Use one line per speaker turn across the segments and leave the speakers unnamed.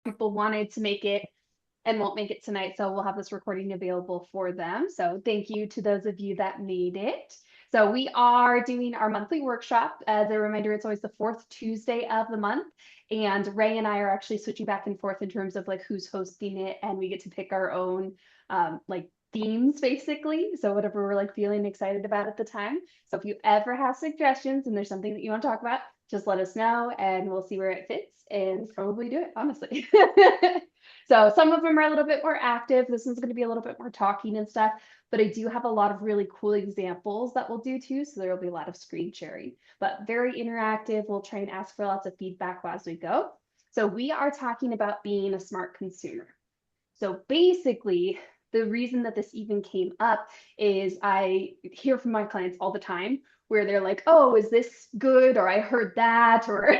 people wanted to make it and won't make it tonight. So we'll have this recording available for them. So thank you to those of you that made it. So we are doing our monthly workshop. As a reminder, it's always the fourth Tuesday of the month. And Ray and I are actually switching back and forth in terms of like who's hosting it, and we get to pick our own like themes basically. So whatever we're like feeling excited about at the time. So if you ever have suggestions and there's something that you want to talk about, just let us know and we'll see where it fits and probably do it, honestly. So some of them are a little bit more active. This one's going to be a little bit more talking and stuff, but I do have a lot of really cool examples that we'll do too. So there will be a lot of screen sharing, but very interactive. We'll try and ask for lots of feedback as we go. So we are talking about being a smart consumer. So basically, the reason that this even came up is I hear from my clients all the time where they're like, oh, is this good? Or I heard that, or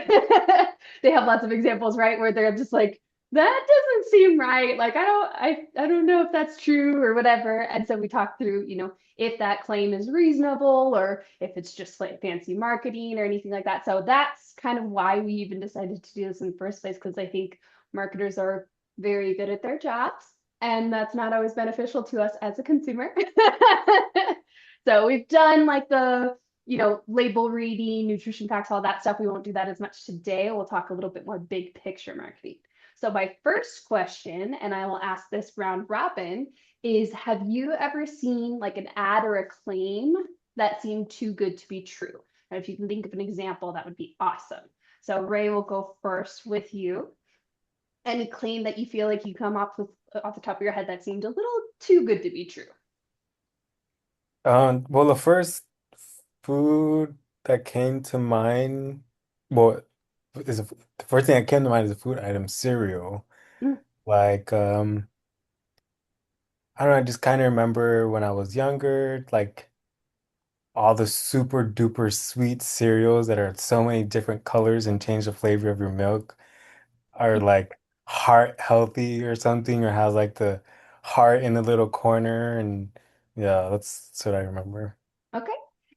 they have lots of examples, right? Where they're just like, that doesn't seem right. Like, I don't know if that's true or whatever. And so we talk through, if that claim is reasonable or if it's just like fancy marketing or anything like that. So that's kind of why we even decided to do this in the first place, because I think marketers are very good at their jobs, and that's not always beneficial to us as a consumer. So we've done like the, label reading, nutrition facts, all that stuff. We won't do that as much today. We'll talk a little bit more big picture marketing. So my first question, and I will ask this round robin, is have you ever seen like an ad or a claim that seemed too good to be true? And if you can think of an example, that would be awesome. So Ray will go first with you. Any claim that you feel like you come up with off the top of your head that seemed a little too good to be true?
Well, the first food that came to mind, well, the first thing that came to mind is a food item, cereal.
Mm,
Like, I don't know, I just kind of remember when I was younger, like all the super duper sweet cereals that are so many different colors and change the flavor of your milk are like heart healthy or something, or has like the heart in the little corner. And yeah, that's what I remember.
okay.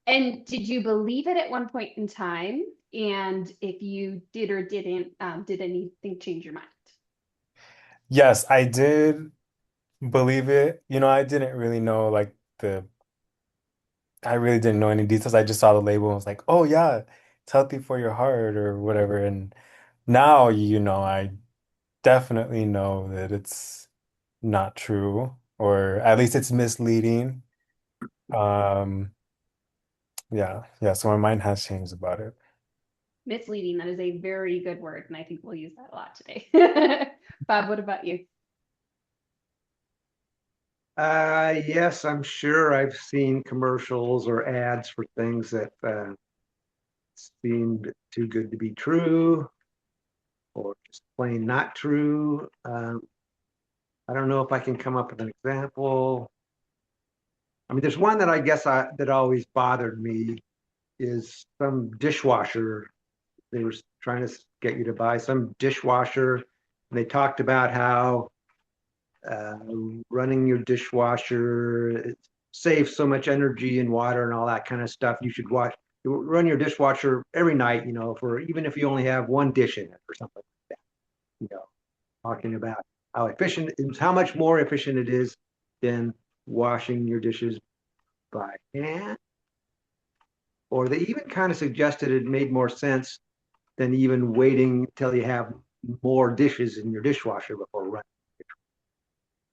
And did you believe it at one point in time? And if you did or didn't, did anything change your mind?
Yes, I did believe it. I didn't really know I really didn't know any details. I just saw the label and was like, oh yeah, it's healthy for your heart or whatever. And now, I definitely know that it's not true, or at least it's misleading. Um, yeah, yeah. So my mind has changed about it.
Misleading, that is a very good word, and I think we'll use that a lot today. Bob, what about you?
Yes, I'm sure I've seen commercials or ads for things that seemed too good to be true or just plain not true. I don't know if I can come up with an example. I mean, there's one that I guess that always bothered me is some dishwasher. They were trying to get you to buy some dishwasher, and they talked about how uh, running your dishwasher saves so much energy and water and all that kind of stuff. You run your dishwasher every night, for even if you only have one dish in it or something like that, talking about how much more efficient it is than washing your dishes by hand. Or they even kind of suggested it made more sense than even waiting till you have more dishes in your dishwasher before running.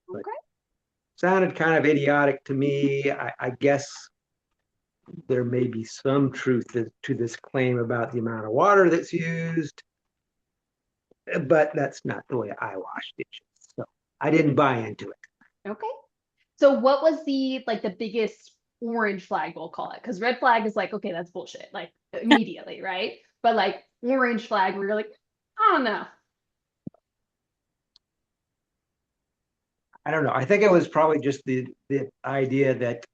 But
Okay.
sounded kind of idiotic to me. I guess there may be some truth to this claim about the amount of water that's used, but that's not the way I wash dishes. So I didn't buy into it.
Okay. So what was the biggest orange flag, we'll call it? Because red flag is like, okay, that's bullshit, like immediately, right? But like orange flag, where you're like, I don't know.
I don't know. I think it was probably just the idea that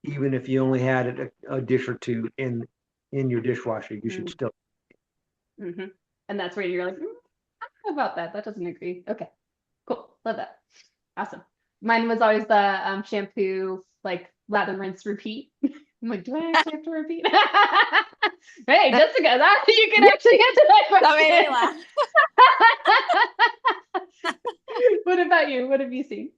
even if you only had a dish or two in your dishwasher, you should still.
Mm-hmm. And that's where you're like, I don't know about that. That doesn't agree. Okay, cool. Love that. Awesome. Mine was always the shampoo, like lather, rinse, repeat. I'm like, do I actually have to repeat? Hey,
That,
Jessica, that you can actually answer that
that made me
question.
laugh.
about you? What have you seen?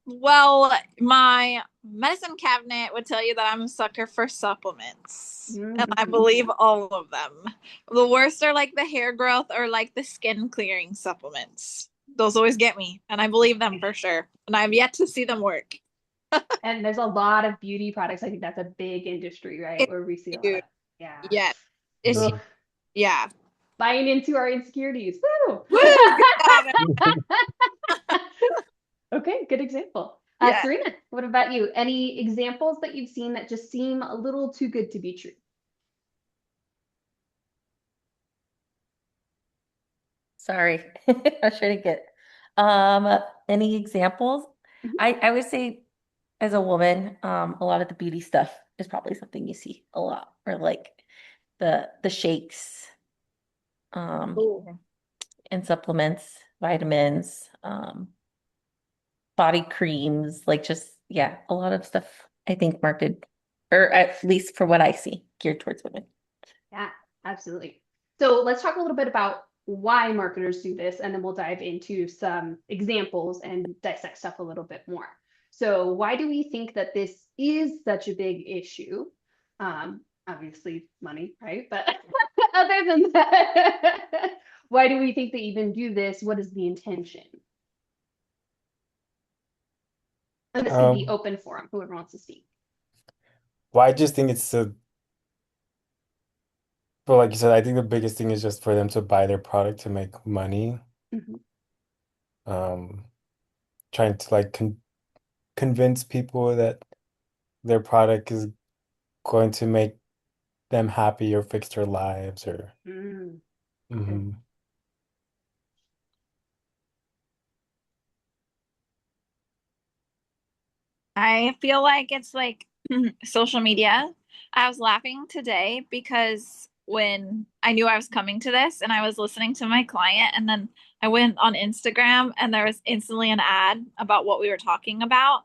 Well, my medicine cabinet would tell you that I'm a sucker for supplements. And I
Mhm.
believe all of them. The worst are like the hair growth or like the skin clearing supplements. Those always get me, and I believe them for sure. And I've yet to see them work.
And there's a lot of beauty products. I think that's a big industry, right?
It's
Where we see a lot
huge.
of, yeah.
Yeah. It's
Ugh,
yeah.
buying into our insecurities. Woo!
Woo! Good job.
Okay, good example.
Yeah.
Serena, what about you? Any examples that you've seen that just seem a little too good to be true?
Sorry, I was trying to get any examples.
Mhm.
I would say as a woman, a lot of the beauty stuff is probably something you see a lot, or like the shakes, um,
Ooh.
and supplements, vitamins, body creams, like just yeah, a lot of stuff I think marketed, or at least for what I see, geared towards women.
Yeah, absolutely. So let's talk a little bit about why marketers do this, and then we'll dive into some examples and dissect stuff a little bit more. So why do we think that this is such a big issue? Obviously money, right? But other than that, why do we think they even do this? What is the intention? And this can be
Um,
open forum, whoever wants to speak.
well, I just think it's a, but like you said, I think the biggest thing is just for them to buy their product to make money.
Mhm.
Um, trying to like convince people that their product is going to make them happy or fix their lives or
Mm, good.
hmm
I feel like it's like social media. I was laughing today because when I knew I was coming to this and I was listening to my client, and then I went on Instagram and there was instantly an ad about what we were talking about.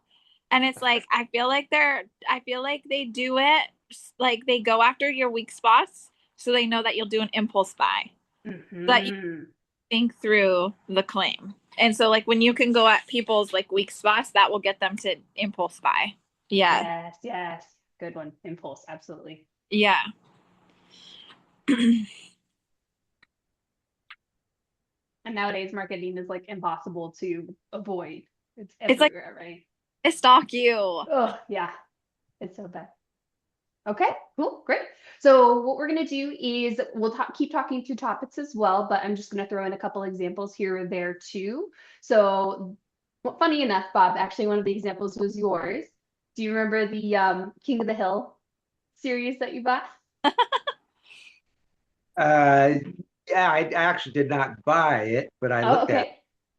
And it's like I feel like they do it like they go after your weak spots so they know that you'll do an impulse buy. So that you
Mhm.
think through the claim. And so like when you can go at people's like weak spots, that will get them to impulse buy. Yeah.
Yes, yes. Good one. Impulse, absolutely.
Yeah.
And nowadays marketing is like impossible to avoid. It's
It's like
everywhere, right?
they stalk you.
Oh, yeah. It's so bad. Okay, cool, great. So what we're gonna do is we'll keep talking through topics as well, but I'm just gonna throw in a couple examples here or there too. So well, funny enough, Bob, actually one of the examples was yours. Do you remember the King of the Hill series that you bought?
Uh, yeah, I actually did not buy it, but I
Oh,
looked at it.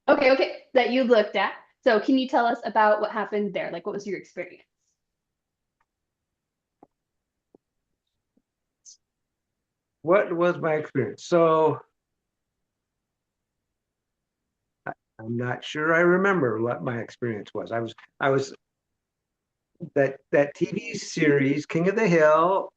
okay. Okay, that you looked at. So can you tell us about what happened there? Like what was your experience?
What was my experience? So I'm not sure I remember what my experience was. I was that TV series, King of the Hill.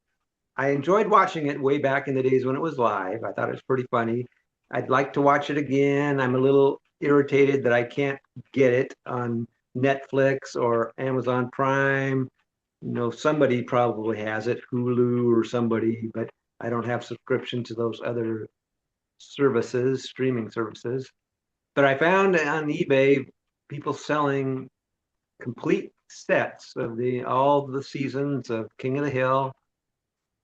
I enjoyed watching it way back in the days when it was live. I thought it was pretty funny. I'd like to watch it again. I'm a little irritated that I can't get it on Netflix or Amazon Prime. You know, somebody probably has it, Hulu or somebody, but I don't have subscription to those other services, streaming services. But I found on eBay people selling complete sets of the all the seasons of King of the Hill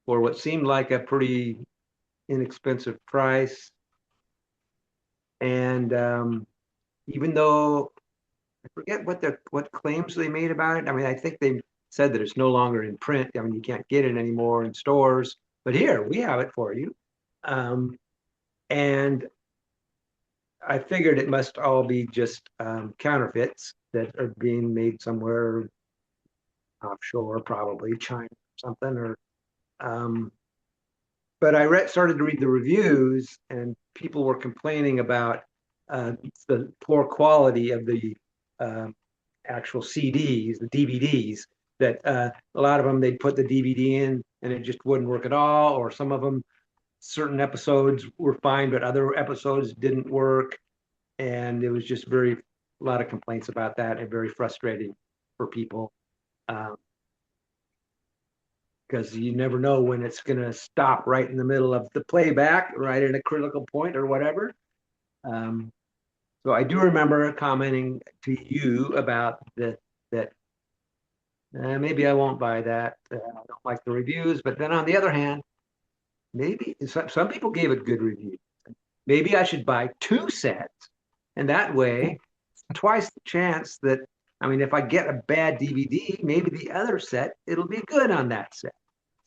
for what seemed like a pretty inexpensive price. And even though I forget what claims they made about it. I mean, I think they said that it's no longer in print. I mean, you can't get it anymore in stores. But here we have it for you. Um, and I figured it must all be just counterfeits that are being made somewhere offshore, probably China or something. Or but started to read the reviews, and people were complaining about the poor quality of the uh, actual CDs, the DVDs. That a lot of them they'd put the DVD in and it just wouldn't work at all, or some of them certain episodes were fine, but other episodes didn't work, and it was just very lot of complaints about that and very frustrating for people. Because you never know when it's going to stop right in the middle of the playback, right at a critical point or whatever. So I do remember commenting to you about that maybe I won't buy that. I don't like the reviews. But then on the other hand, maybe some people gave it good reviews. Maybe I should buy 2 sets. And that way, twice the chance that, I mean, if I get a bad DVD, maybe the other set, it'll be good on that set.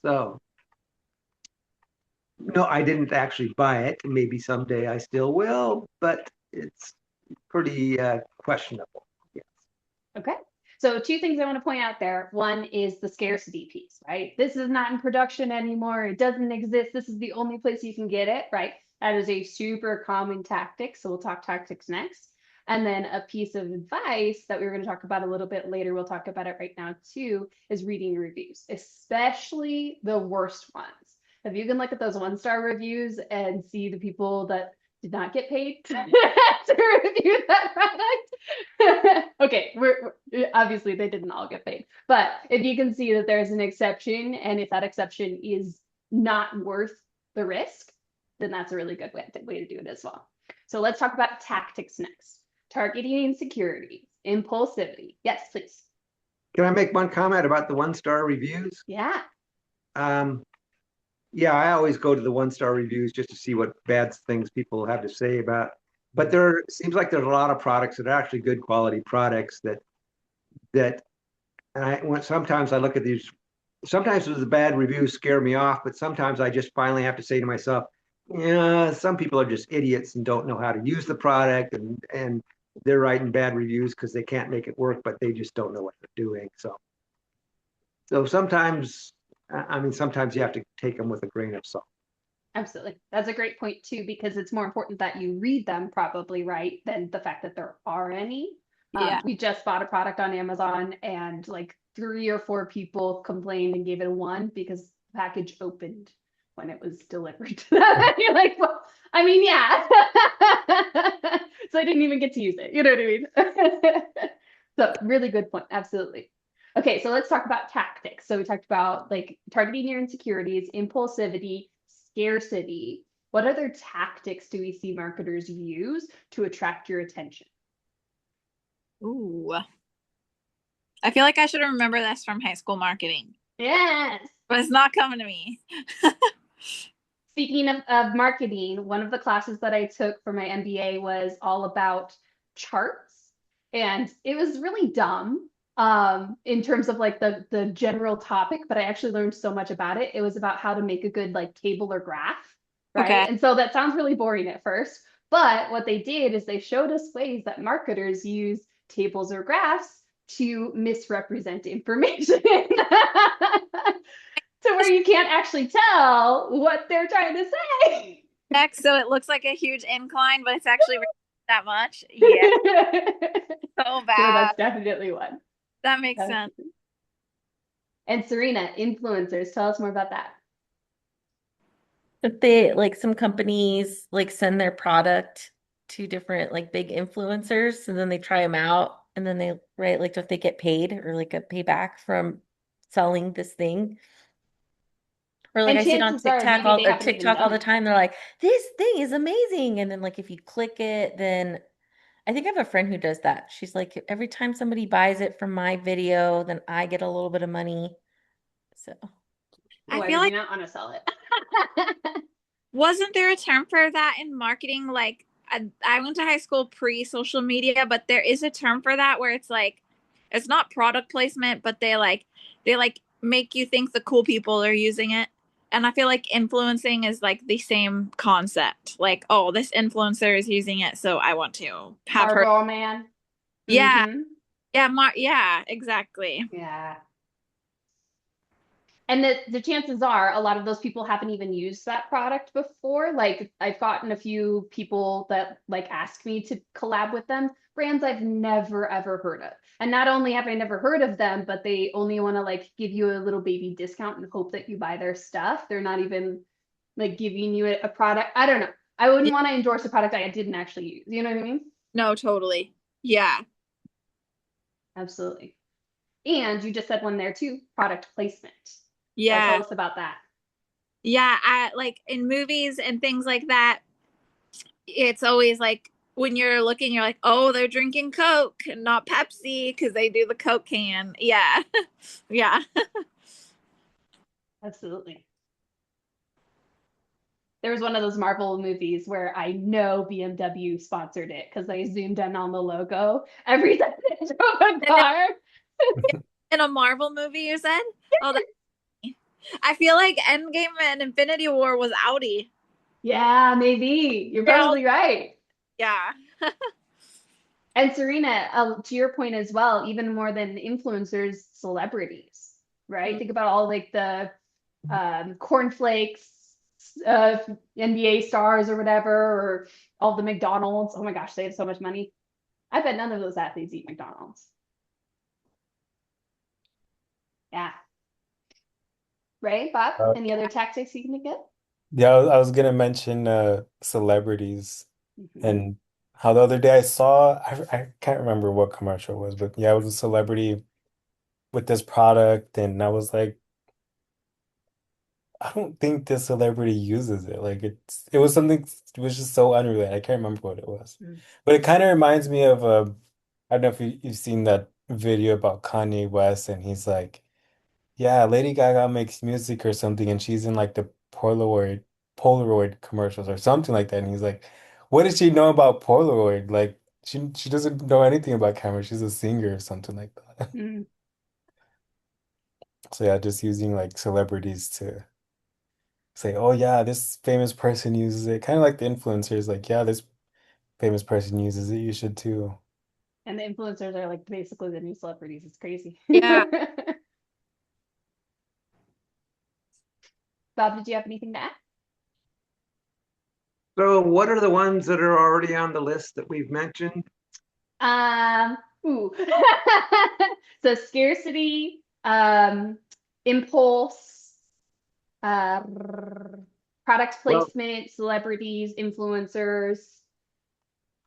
So, no, I didn't actually buy it. Maybe someday I still will, but it's pretty questionable. Yes.
Okay. So 2 things I want to point out there. One is the scarcity piece, right? This is not in production anymore. It doesn't exist. This is the only place you can get it, right? That is a super common tactic. So we'll talk tactics next. And then a piece of advice that we were going to talk about a little bit later, we'll talk about it right now too, is reading reviews, especially the worst ones. If you can look at those 1-star reviews and see the people that did not get paid to review that product. Okay, we're obviously they didn't all get paid, but if you can see that there's an exception, and if that exception is not worth the risk, then that's a really good way to do it as well. So let's talk about tactics next. Targeting insecurities, impulsivity. Yes, please.
Can I make one comment about the 1-star reviews?
Yeah.
Yeah, I always go to the 1-star reviews just to see what bad things people have to say about. But there seems like there's a lot of products that are actually good quality products and sometimes I look at these. Sometimes the bad reviews scare me off, but sometimes I just finally have to say to myself, yeah, some people are just idiots and don't know how to use the product, and they're writing bad reviews because they can't make it work, but they just don't know what they're doing. So sometimes. I mean, sometimes you have to take them with a grain of salt.
Absolutely. That's a great point too, because it's more important that you read them probably, right, than the fact that there are any.
Yeah.
We just bought a product on Amazon and like 3 or 4 people complained and gave it a 1 because the package opened when it was delivered to them. You're like, well, I mean, yeah. So I didn't even get to use it. You know what I mean? So really good point. Absolutely. Okay, so let's talk about tactics. So we talked about like targeting your insecurities, impulsivity, scarcity. What other tactics do we see marketers use to attract your attention?
Ooh. I feel like I should remember this from high school marketing,
Yes.
but it's not coming to me.
Speaking of marketing, one of the classes that I took for my MBA was all about charts, and it was really dumb in terms of like the general topic, but I actually learned so much about it. It was about how to make a good like table or graph, right?
Okay.
And so that sounds really boring at first, but what they did is they showed us ways that marketers use tables or graphs to misrepresent information. To where you can't actually tell what they're trying to say.
Next, so it looks like a huge incline, but it's actually that much. Yeah, so
So
bad.
that's definitely one.
That makes sense.
And Serena, influencers, tell us more about that.
If they like some companies like send their product to different like big influencers and then they try them out and then they write like if they get paid or like a payback from selling this thing. Or like
And
I see it on
chances are
TikTok
maybe
all
they
or
haven't even
TikTok all
done
the
it.
time. They're like, this thing is amazing. And then like if you click it, then I think I have a friend who does that. She's like, every time somebody buys it from my video, then I get a little bit of money. So
I
Why
feel
would
like
you not want to sell it?
wasn't there a term for that in marketing? Like I went to high school pre-social media, but there is a term for that where it's like it's not product placement, but they make you think the cool people are using it. And I feel like influencing is like the same concept. Like, oh, this influencer is using it, so I want to have her.
Barbell man.
Yeah.
Mhm.
Yeah, exactly.
Yeah. And the chances are a lot of those people haven't even used that product before. Like I've gotten a few people that like ask me to collab with them, brands I've never ever heard of. And not only have I never heard of them, but they only want to like give you a little baby discount and hope that you buy their stuff. They're not even like giving you a product. I don't know. I wouldn't want to endorse a product I didn't actually use. You know what I mean?
No, totally. Yeah.
Absolutely. And you just said one there too, product placement.
Yeah.
Tell us about that.
Yeah. I like in movies and things like that, it's always like when you're looking, you're like, oh, they're drinking Coke and not Pepsi because they do the Coke can. Yeah. Yeah.
Absolutely. There was one of those Marvel movies where I know BMW sponsored it because they zoomed in on the logo every time they drove a car.
In a Marvel movie, you said? Oh, I feel like Endgame and Infinity War was Audi.
Yeah, maybe. You're
They're all,
probably right.
yeah.
And Serena, to your point as well, even more than influencers, celebrities, right?
Mm.
Think about all like the cornflakes, uh, NBA stars or whatever, or all the McDonald's. Oh my gosh, they have so much money. I bet none of those athletes eat McDonald's. Yeah. Right, Bob?
Uh,
Any other tactics you can think of?
yeah, I was gonna mention celebrities
Mhm.
and how the other day I saw I can't remember what commercial it was, but yeah, it was a celebrity with this product, and I was like, I don't think this celebrity uses it. Like it was something, it was just so unrelated. I can't remember what it was.
Mm.
But it kind of reminds me of I don't know if you've seen that video about Kanye West, and he's like, yeah, Lady Gaga makes music or something, and she's in like the Polaroid commercials or something like that. And he's like, what does she know about Polaroid? Like she doesn't know anything about camera. She's a singer or something like that.
Mm.
So yeah, just using like celebrities to say, oh yeah, this famous person uses it. Kind of like the influencers, like, yeah, this famous person uses it, you should too.
And the influencers are like basically the new celebrities. It's crazy.
Yeah.
Bob, did you have anything to add?
So what are the ones that are already on the list that we've mentioned?
Ooh. So scarcity, impulse, uh, product
Well,
placement, celebrities, influencers.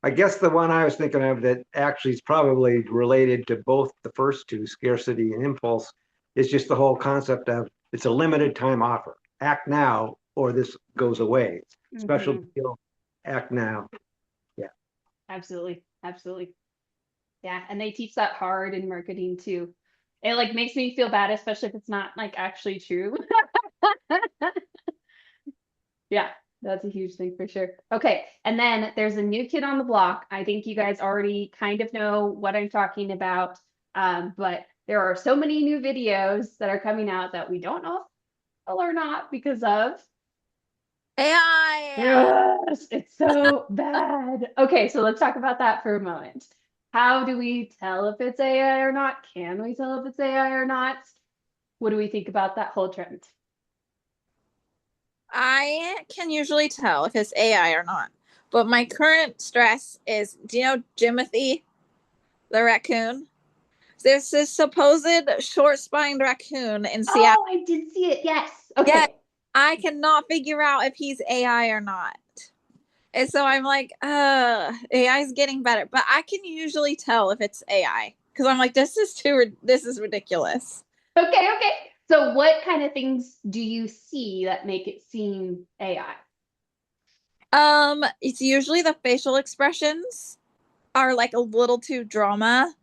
I guess the one I was thinking of that actually is probably related to both the first two, scarcity and impulse, is just the whole concept of it's a limited time offer. Act now or this goes away. Special
Mhm.
deal, act now. Yeah.
Absolutely. Absolutely. Yeah. And they teach that hard in marketing too. It like makes me feel bad, especially if it's not like actually true. Yeah, that's a huge thing for sure. Okay, and then there's a new kid on the block. I think you guys already kind of know what I'm talking about. But there are so many new videos that are coming out that we don't know if real or not because of
AI.
yes, it's so bad. Okay, so let's talk about that for a moment. How do we tell if it's AI or not? Can we tell if it's AI or not? What do we think about that whole trend?
I can usually tell if it's AI or not. But my current stress is, do you know Jimothy, the raccoon? There's this supposed short spined raccoon in Seattle.
Oh, I did see it. Yes.
Yeah,
Okay.
I cannot figure out if he's AI or not. And so I'm like, AI is getting better, but I can usually tell if it's AI because I'm like, this is ridiculous.
Okay. So what kind of things do you see that make it seem AI?
It's usually the facial expressions are like a little too drama.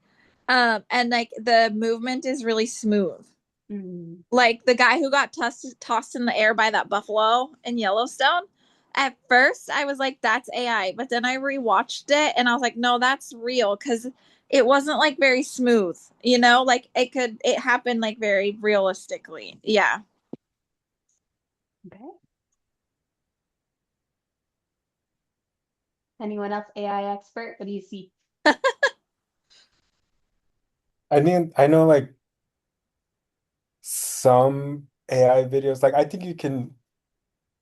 And like the movement is really smooth.
Mm.
Like the guy who got tossed in the air by that buffalo in Yellowstone. At first, I was like, "That's AI," but then I rewatched it and I was like, "No, that's real," because it wasn't like very smooth. Like it happened like very realistically. Yeah.
Okay. Anyone else AI expert? What do you see?
I know like some AI videos, like I think you can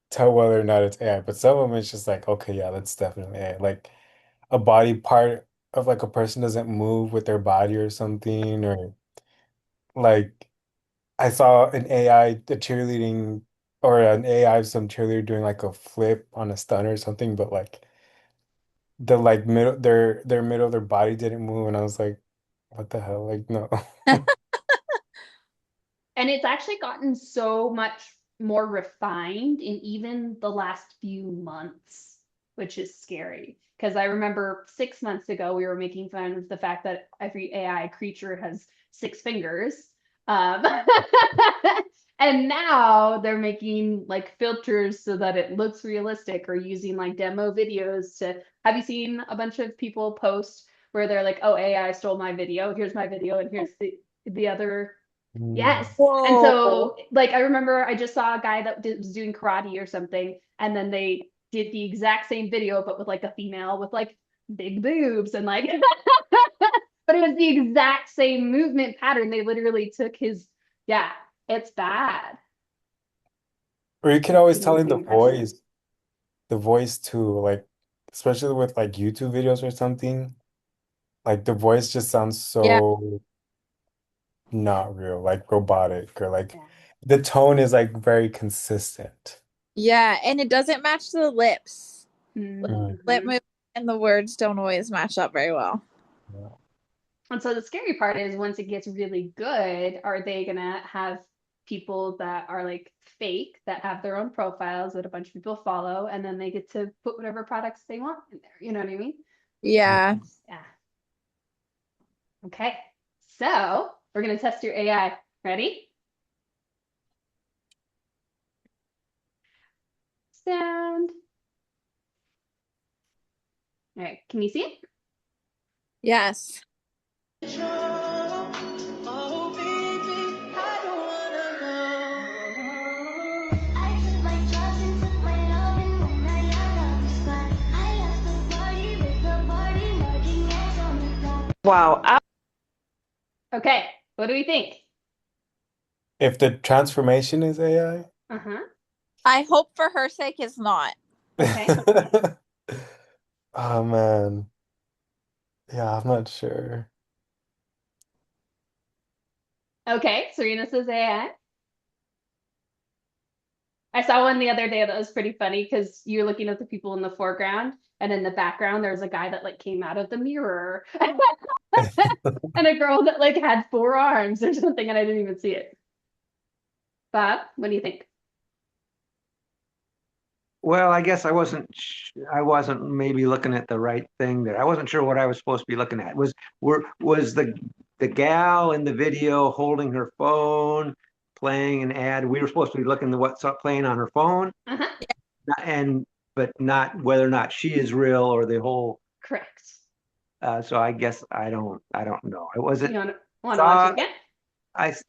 tell whether or not it's AI, but some of them it's just like, okay, yeah, that's definitely AI. Like a body part of like a person doesn't move with their body or something, or like I saw an AI, a cheerleading or an AI of some cheerleader doing like a flip on a stunner or something, but like the like middle their middle of their body didn't move, and I was like, what the hell? Like, no.
And it's actually gotten so much more refined in even the last few months, which is scary. Because I remember 6 months ago, we were making fun of the fact that every AI creature has 6 fingers. Um, and now they're making like filters so that it looks realistic or using like demo videos to. Have you seen a bunch of people post where they're like, oh, AI stole my video. Here's my video, and here's the other.
Mm.
Yes. And
Whoa.
so, like, I remember I just saw a guy that was doing karate or something, and then they did the exact same video, but with like a female with like big boobs and like, but it was the exact same movement pattern. They literally took his, yeah, it's bad.
Or you can
It's
always
getting
tell in
too impressive.
the voice too, like especially with like YouTube videos or something. Like the voice just sounds
Yeah.
so not real, like robotic, or like
Yeah.
the tone is like very consistent.
Yeah, and it doesn't match the lips.
Mhm.
Lip move and the words don't always match up very well.
Yeah.
And so the scary part is once it gets really good, are they gonna have people that are like fake that have their own profiles that a bunch of people follow, and then they get to put whatever products they want in there. You know what I mean?
Yeah.
Yeah. Okay. So we're gonna test your AI. Ready? Sound. All right. Can you see it?
Yes.
Wow.
Okay. What do we think?
If the transformation is AI,
Uh-huh.
I hope for her sake it's not.
Okay.
oh man, yeah, I'm not sure.
Okay. Serena says AI. I saw one the other day that was pretty funny because you're looking at the people in the foreground, and in the background there's a guy that like came out of the mirror, and a girl that like had 4 arms or something, and I didn't even see it. Bob, what do you think?
Well, I guess I wasn't maybe looking at the right thing there. I wasn't sure what I was supposed to be looking at. Was the gal in the video holding her phone, playing an ad? We were supposed to be looking at what's playing on her phone,
Uh-huh.
and but not whether or not she is real or the whole.
Correct.
So I guess I don't know. It was
You
it
want to watch it
saw
again?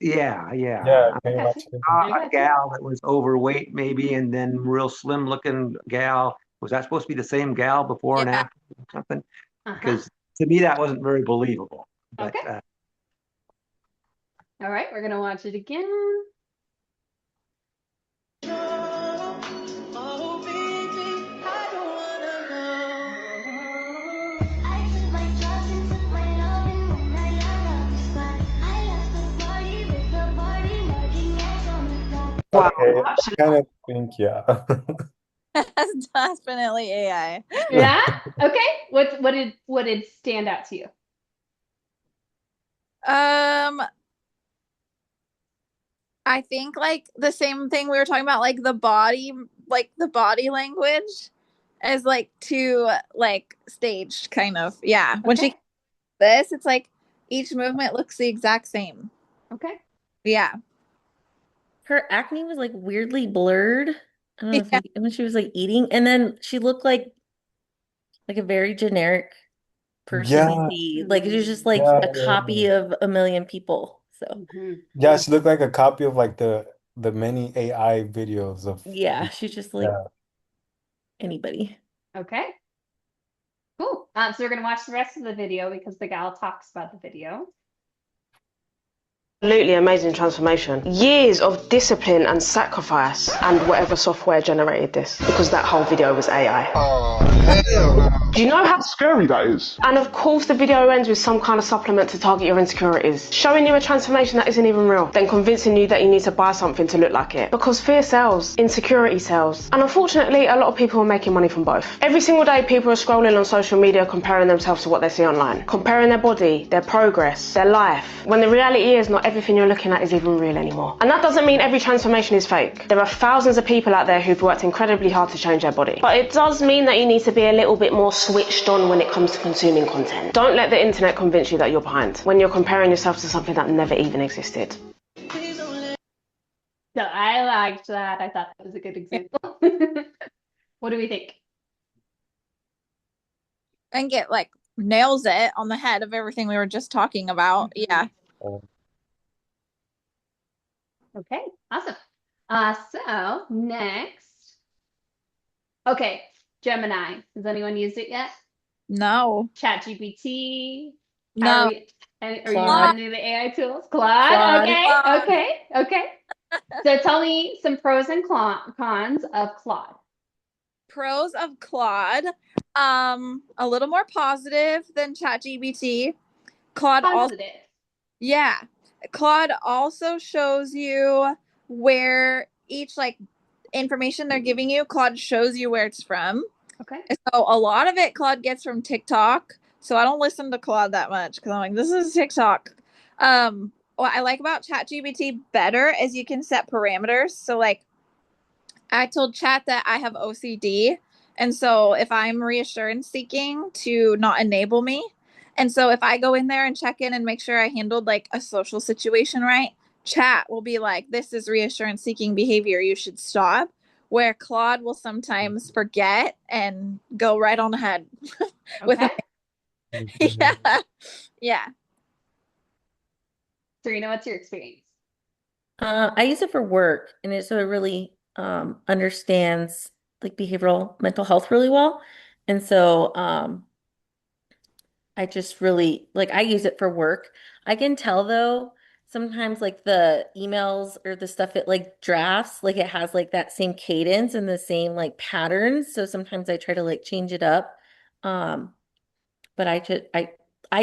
yeah,
Yeah,
yeah.
I
can you
got you.
watch it?
Saw
I
a
got you.
gal that was overweight maybe, and then real slim looking gal. Was that supposed to be the same gal before and
Yeah.
after or something?
Uh-huh.
Because to me that wasn't very believable. But
Okay. All right, we're gonna watch it again.
wow,
Okay, I kind of think yeah.
That's definitely AI.
Yeah. Okay. What did stand out to you?
I think like the same thing we were talking about, like the body language is like too like staged kind of. Yeah. When
Okay.
she this, it's like each movement looks the exact same.
Okay.
Yeah.
Her acne was like weirdly blurred. I don't know if
Yeah.
when she was like eating, and then she looked like a very generic person you
Yeah,
see. Like it was just like
yeah,
a
yeah,
copy of a million people. So
Mhm.
yeah. She looked like a copy of like the many AI videos of
yeah, she's just like
yeah.
anybody.
Okay. Cool. So we're gonna watch the rest of the video because the gal talks about the video.
Absolutely amazing transformation. Years of discipline and sacrifice, and whatever software generated this, because that whole video was AI.
Oh, hell no.
Do you know how
Scary that is.
And of course the video ends with some kind of supplement to target your insecurities, showing you a transformation that isn't even real, then convincing you that you need to buy something to look like it. Because fear sells, insecurity sells. And unfortunately, a lot of people are making money from both. Every single day people are scrolling on social media comparing themselves to what they see online, comparing their body, their progress, their life, when the reality is not everything you're looking at is even real anymore. And that doesn't mean every transformation is fake. There are thousands of people out there who've worked incredibly hard to change their body. But it does mean that you need to be a little bit more switched on when it comes to consuming content. Don't let the internet convince you that you're behind when you're comparing yourself to something that never even existed.
So I liked that. I thought that was a good example. What do we think?
I think it like nails it on the head of everything we were just talking about. Yeah.
Okay, awesome. So next. Okay, Gemini. Has anyone used it yet?
No.
ChatGPT.
No.
Are you
Claude.
on any of the AI tools? Claude.
Claude.
Okay,
Claude.
okay. So tell me some pros and cons of Claude.
Pros of Claude. A little more positive than ChatGPT. Claude also,
Positive.
yeah. Claude also shows you where each like information they're giving you, Claude shows you where it's from.
Okay.
So a lot of it Claude gets from TikTok. So I don't listen to Claude that much because I'm like, this is TikTok. What I like about ChatGPT better is you can set parameters. So like I told Chat that I have OCD. And so if I'm reassurance seeking to not enable me. And so if I go in there and check in and make sure I handled like a social situation right, Chat will be like, this is reassurance seeking behavior. You should stop. Where Claude will sometimes forget and go right on ahead with
Okay.
yeah. Yeah.
Serena, what's your experience?
I use it for work, and it really understands like behavioral mental health really well. And so I just really like I use it for work. I can tell though sometimes like the emails or the stuff it like drafts like it has like that same cadence and the same like patterns. So sometimes I try to like change it up. Um but I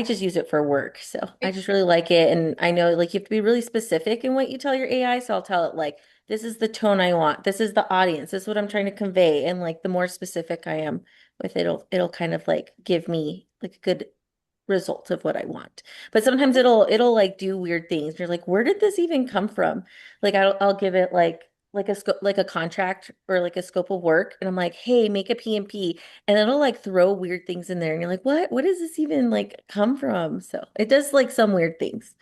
just use it for work. So I just really like it. And I know like you have to be really specific in what you tell your AI. So I'll tell it like this is the tone I want. This is the audience. This is what I'm trying to convey. And like the more specific I am with it, it'll kind of like give me like a good result of what I want. But sometimes it'll like do weird things. You're like, where did this even come from? Like I'll give it like a scope like a contract or like a scope of work and I'm like, hey, make a PMP and it'll like throw weird things in there and you're like, what does this even like come from? So it does like some weird things.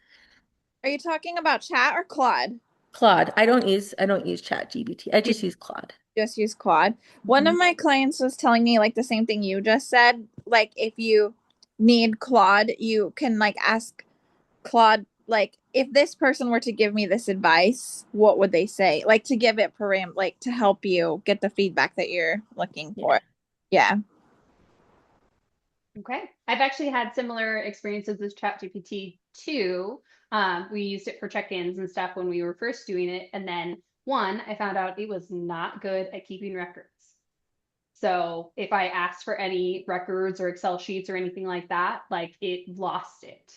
Are you talking about Chat or Claude?
Claude, I don't use Chat GPT. I just use Claude.
Just use Claude. One of my clients was telling me like the same thing you just said. Like if you need Claude, you can like ask Claude, like if this person were to give me this advice, what would they say? Like to give it like to help you get the feedback that you're looking for. Yeah.
Okay. I've actually had similar experiences with ChatGPT too. We used it for check-ins and stuff when we were first doing it. And then I found out it was not good at keeping records. So if I asked for any records or Excel sheets or anything like that, like it lost it.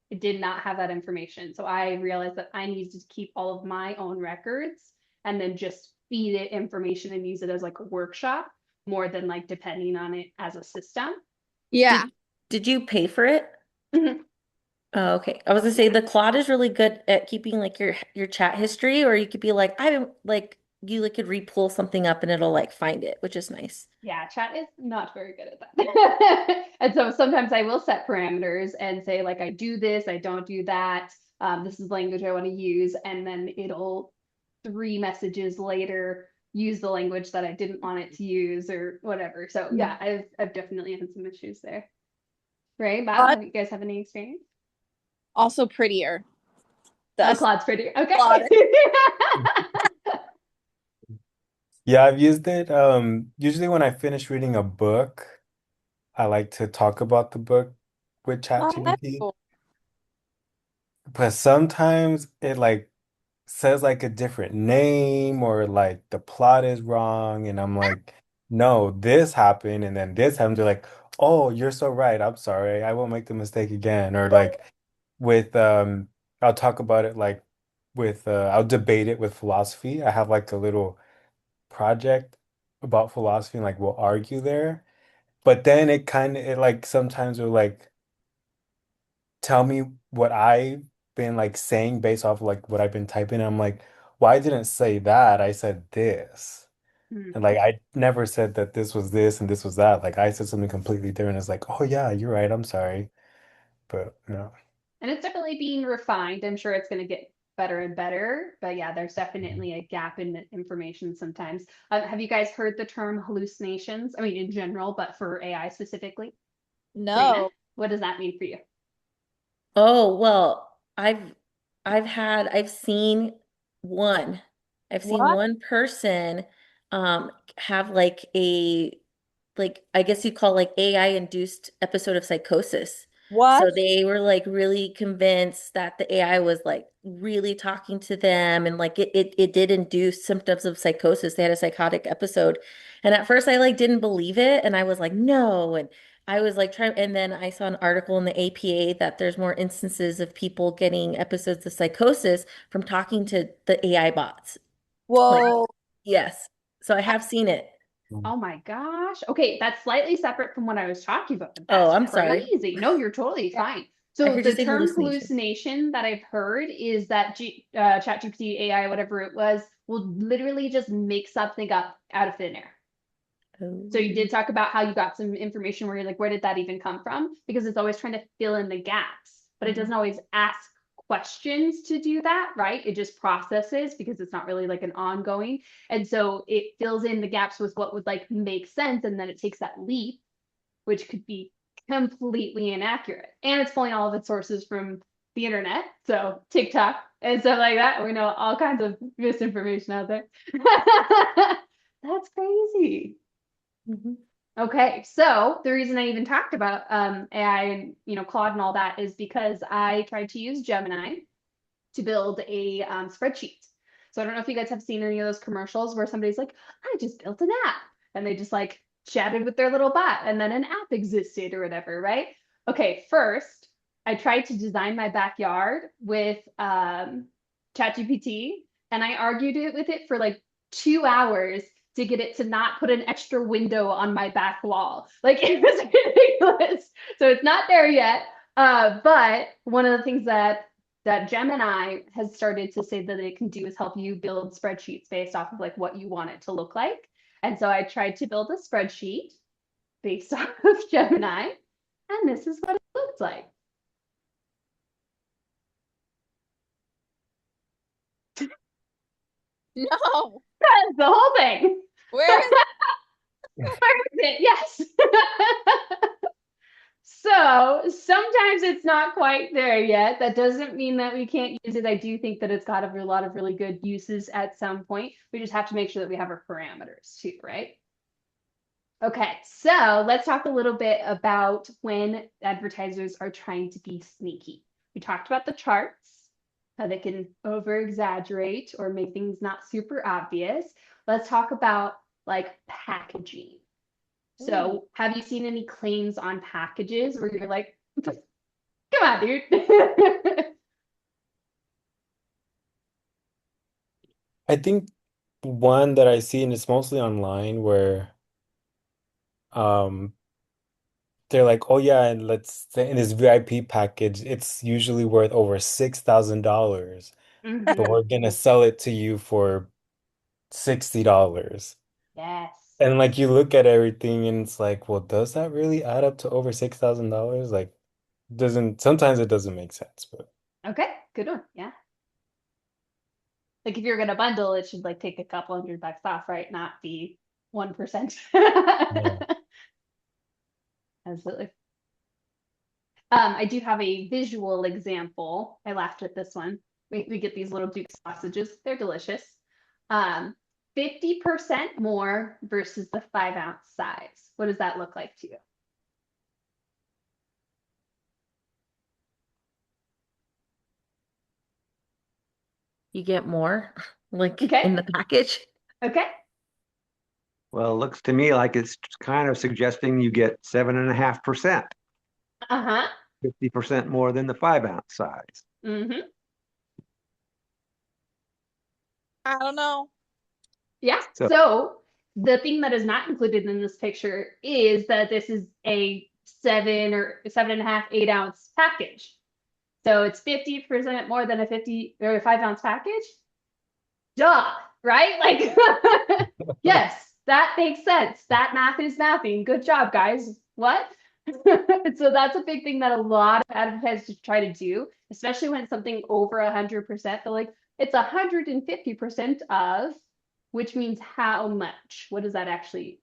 It did not have that information. So I realized that I needed to keep all of my own records and then just feed it information and use it as like a workshop more than like depending on it as a system.
Yeah.
Did you pay for it?
Mhm.
Oh, okay. I was gonna say the Claude is really good at keeping like your chat history, or you could be like, I don't like you like could re-pull something up and it'll like find it, which is nice.
Yeah, chat is not very good at that. And so sometimes I will set parameters and say, like, I do this, I don't do that. This is the language I want to use. And then it'll 3 messages later use the language that I didn't want it to use or whatever. So yeah, I've definitely had some issues there. Right, Bob, do you guys have any experience?
Also prettier.
Oh, Claude's pretty. Okay.
Claude.
Yeah, I've used it. Usually when I finish reading a book, I like to talk about the book with
Oh, that's
ChatGPT.
cool.
but sometimes it like says like a different name or like the plot is wrong, and I'm like, no, this happened and then this happened. They're like, oh, you're so right. I'm sorry. I won't make the mistake again. Or like with I'll talk about it like with I'll debate it with philosophy. I have like a little project about philosophy and like we'll argue there. But then it kind of it like sometimes will like tell me what I've been like saying based off like what I've been typing. I'm like, well, I didn't say that. I said this.
Hmm.
And like I never said that this was this and this was that. Like I said something completely different. It's like, oh yeah, you're right. I'm sorry. But no.
And it's definitely being refined. I'm sure it's going to get better and better. But yeah, there's definitely a gap in the information sometimes. Have you guys heard the term hallucinations? I mean, in general, but for AI specifically. Serena,
No.
what does that mean for you?
Oh, well, I've seen one. I've seen
What?
one person have like a like I guess you call like AI induced episode of psychosis.
What?
So they were like really convinced that the AI was like really talking to them and like it did induce symptoms of psychosis. They had a psychotic episode. And at first I like didn't believe it and I was like, no. And I was like trying, and then I saw an article in the APA that there's more instances of people getting episodes of psychosis from talking to the AI bots. Like,
Whoa.
yes. So I have seen it.
Oh my gosh. Okay, that's slightly separate from what I was talking about, but
Oh,
that's
I'm sorry.
crazy. No, you're totally fine.
I
So
heard you
the
say
term
hallucination.
hallucination that I've heard is that ChatGPT, AI, whatever it was, will literally just make something up out of thin air. So you
Oh.
did talk about how you got some information where you're like, where did that even come from? Because it's always trying to fill in the gaps, but it doesn't always ask questions to do that, right? It just processes because it's not really like an ongoing. And so it fills in the gaps with what would like make sense. And then it takes that leap, which could be completely inaccurate. And it's pulling all of its sources from the internet. So TikTok and stuff like that. We know all kinds of misinformation out there. That's crazy.
Mhm.
Okay, so the reason I even talked about AI and Claude and all that is because I tried to use Gemini to build a spreadsheet. So I don't know if you guys have seen any of those commercials where somebody's like, "I just built an app," and they just like chatted with their little bot, and then an app existed or whatever, right? Okay, first I tried to design my backyard with ChatGPT, and I argued it with it for like 2 hours to get it to not put an extra window on my back wall. Like it was ridiculous. So it's not there yet. But one of the things that Gemini has started to say that it can do is help you build spreadsheets based off of like what you want it to look like. And so I tried to build a spreadsheet based off of Gemini, and this is what it looks like.
No.
That's the whole thing.
Where is
Yes. So sometimes it's not quite there yet. That doesn't mean that we can't use it. I do think that it's got a lot of really good uses at some point. We just have to make sure that we have our parameters too, right? Okay, so let's talk a little bit about when advertisers are trying to be sneaky. We talked about the charts, how they can over exaggerate or make things not super obvious. Let's talk about like packaging. So have you seen any claims on packages where you're like, come on, dude?
I think one that I see, and it's mostly online, where um they're like, oh yeah, and let's say in this VIP package, it's usually worth over $6,000, but
Mhm.
we're gonna sell it to you for $60.
Yes.
And like you look at everything and it's like, well, does that really add up to over $6,000? Like doesn't sometimes it doesn't make sense, but
Okay, good one. Yeah. Like if you're gonna bundle, it should like take a couple $100 off, right? Not be 1%.
yeah.
Absolutely. I do have a visual example. I laughed at this one. We get these little Duke sausages. They're delicious. 50% more versus the 5-ounce size. What does that look like to you?
you get more like
Okay.
in the package.
Okay.
Well, it looks to me like it's kind of suggesting you get 7.5%,
Uh-huh.
50% more than the 5-ounce size.
Mm-hmm.
I don't know.
Yeah.
So-
So the thing that is not included in this picture is that this is a 7.5, 8-ounce package. So it's 50% more than a 50 or a 5-ounce package. Duh, right? Like, yes, that makes sense. That math is mathing. Good job, guys. What? So that's a big thing that a lot of advertisers try to do, especially when it's something over 100%. They're like, it's 150% of, which means how much? What does that actually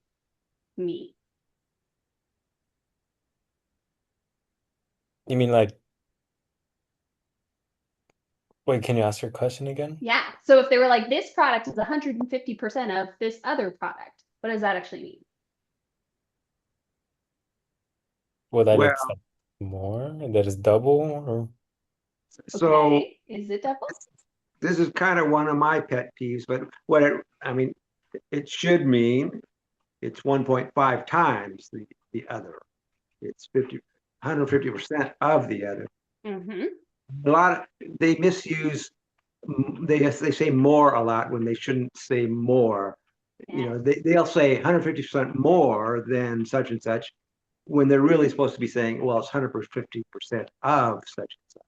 mean?
You mean like, wait, can you ask your question again?
Yeah. So if they were like, this product is 150% of this other product, what does that actually mean?
Well, that
Well,
it's like more, that is double, or
so
Okay. Is it double?
this is kind of one of my pet peeves, but I mean, it should mean it's 1.5 times the other. It's 150% of the other.
Mm-hmm.
A lot of, they misuse, they say more a lot when they shouldn't say more. You know, they'll say 150% more than such and such when they're really supposed to be saying, well, it's 150% of such and such.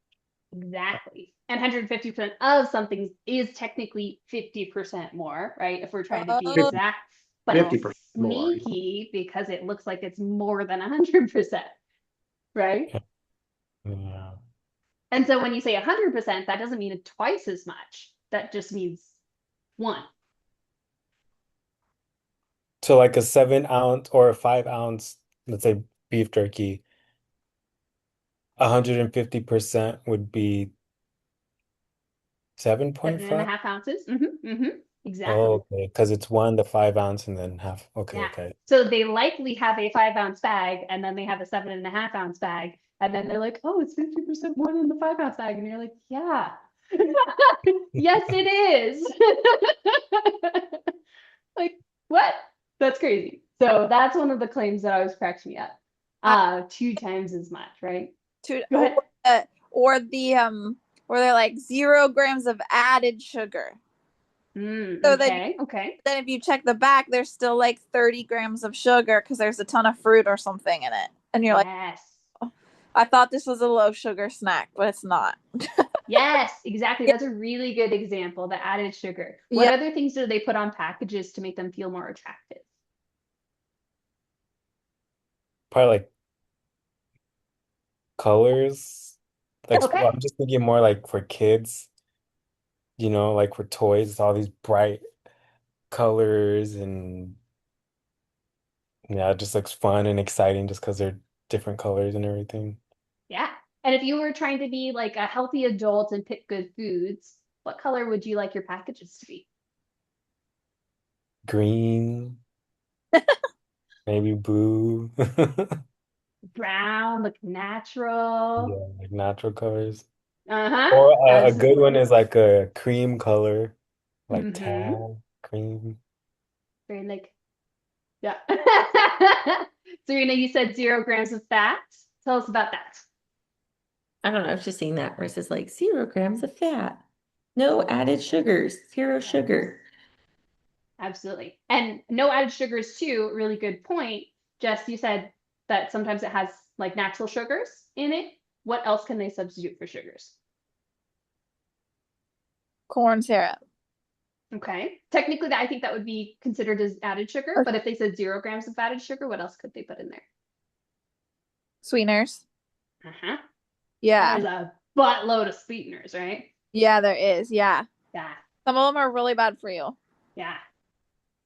Exactly. And 150% of something is technically 50% more, right? If we're trying to be
Oh.
exact, but it's
50% more.
sneaky because it looks like it's more than 100%, right?
yeah.
And so when you say 100%, that doesn't mean twice as much. That just means one.
So like a 7-ounce or a 5-ounce, let's say beef jerky, 150% would be
Seven and a
7.5?
half ounces. Mm-hmm, mm-hmm. Exactly.
Oh, okay. Because it's one, the 5-ounce, and then half. Okay,
Yeah.
okay.
So they likely have a 5-ounce bag and then they have a 7.5-ounce bag. And then they're like, oh, it's 50% more than the 5-ounce bag. And you're like, yeah. Yes, it is. Like, what? That's crazy. So that's one of the claims that always cracks me up. 2 times as much, right?
To
Go ahead.
or the where they're like 0 grams of added sugar. So
Okay, okay.
then if you check the back, there's still like 30 grams of sugar because there's a ton of fruit or something in it. And you're like,
Yes.
I thought this was a low sugar snack, but it's not.
Yes, exactly. That's a really good example, the added sugar. What
Yeah.
other things do they put on packages to make them feel more attractive?
Probably like colors. Like,
Okay.
well, I'm just thinking more like for kids, like for toys, it's all these bright colors and yeah, it just looks fun and exciting just because they're different colors and everything.
Yeah. And if you were trying to be like a healthy adult and pick good foods, what color would you like your packages to be?
Green, maybe blue.
Brown, look natural.
Yeah, like natural colors.
Uh-huh.
Or a good
Absolutely.
one is like a cream color, like
Mm-hmm.
tan, cream.
Very like, yeah. Serena, you said 0 grams of fat. Tell us about that.
I don't know. I've just seen that where it says like 0 grams of fat, no added sugars, zero sugar.
Absolutely. And no added sugars too, really good point. Jess, you said that sometimes it has like natural sugars in it. What else can they substitute for sugars?
Corn syrup.
Okay. Technically, I think that would be considered as added sugar,
Okay.
but if they said 0 grams of added sugar, what else could they put in there?
Sweeteners.
Uh-huh.
Yeah.
There's a buttload of sweeteners, right?
Yeah, there is. Yeah.
Yeah.
Some of them are really bad for you.
Yeah.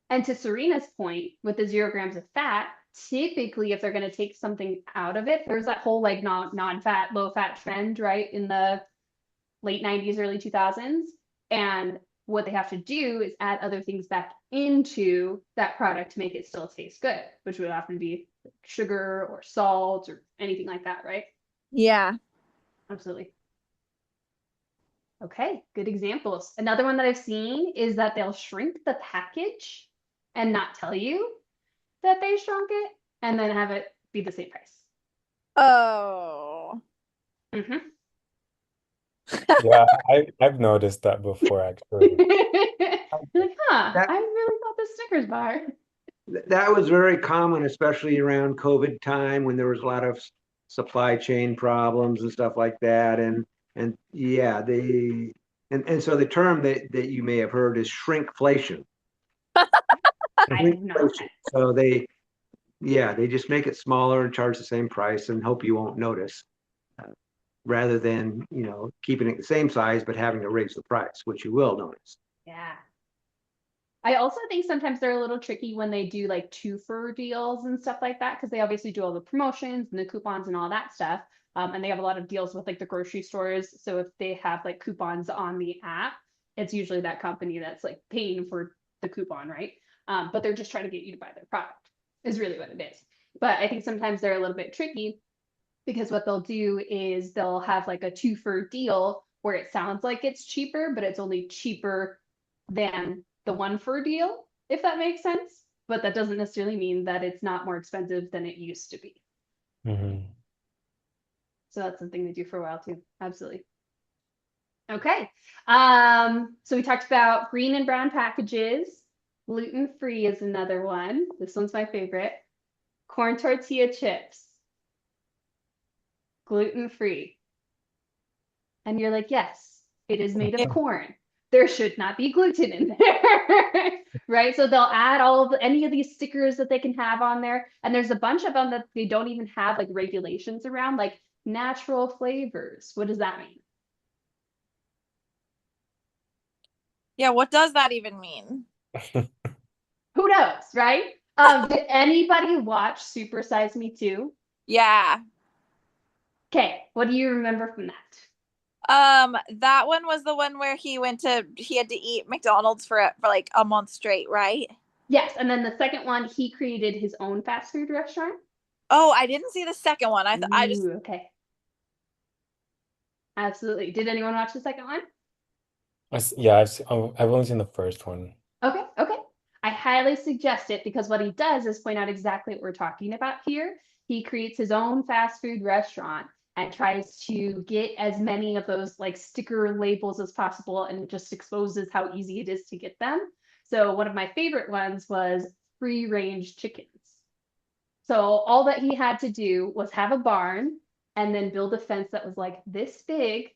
And to Serena's point, with the 0 grams of fat, typically if they're going to take something out of it, there's that whole like non-fat, low-fat trend, right, in the late 90s, early 2000s. And what they have to do is add other things back into that product to make it still taste good, which would often be sugar or salt or anything like that, right?
Yeah.
Absolutely. Okay, good examples. Another one that I've seen is that they'll shrink the package and not tell you that they shrunk it and then have it be the same price.
Oh.
Mhm.
Yeah, I've noticed that before actually.
You're like, huh,
That
I really thought this Snickers bar.
that was very common, especially around COVID time when there was a lot of supply chain problems and stuff like that. And yeah, and so the term that you may have heard is shrinkflation.
I have not.
Shrinkflation. So they just make it smaller and charge the same price and hope you won't notice, rather than, keeping it the same size but having to raise the price, which you will notice.
Yeah. I also think sometimes they're a little tricky when they do like two for deals and stuff like that, because they obviously do all the promotions and the coupons and all that stuff. And they have a lot of deals with like the grocery stores. So if they have like coupons on the app, it's usually that company that's like paying for the coupon, right? But they're just trying to get you to buy their product, is really what it is. But I think sometimes they're a little bit tricky because what they'll do is they'll have like a two for deal where it sounds like it's cheaper, but it's only cheaper than the one for deal, if that makes sense. But that doesn't necessarily mean that it's not more expensive than it used to be.
Hmm.
So that's something they do for a while too. Absolutely. Okay. So we talked about green and brown packages. Gluten-free is another one. This one's my favorite. Corn tortilla chips. Gluten-free. And you're like, yes, it is made of corn. There should not be gluten in there, right? So they'll add any of these stickers that they can have on there. And there's a bunch of them that they don't even have like regulations around, like natural flavors. What does that mean?
Yeah, what does that even mean?
Who knows, right? Did anybody watch Super Size Me 2?
Yeah.
Okay, what do you remember from that?
That one was the one where he had to eat McDonald's for like a month straight, right?
Yes, and then the second one, he created his own fast food restaurant.
Oh, I didn't see the second one. I just
Ooh, okay. Absolutely. Did anyone watch the second one?
Yeah, I've only seen the first one.
Okay, okay. I highly suggest it because what he does is point out exactly what we're talking about here. He creates his own fast food restaurant and tries to get as many of those like sticker labels as possible and just exposes how easy it is to get them. So one of my favorite ones was free range chickens. So all that he had to do was have a barn and then build a fence that was like this big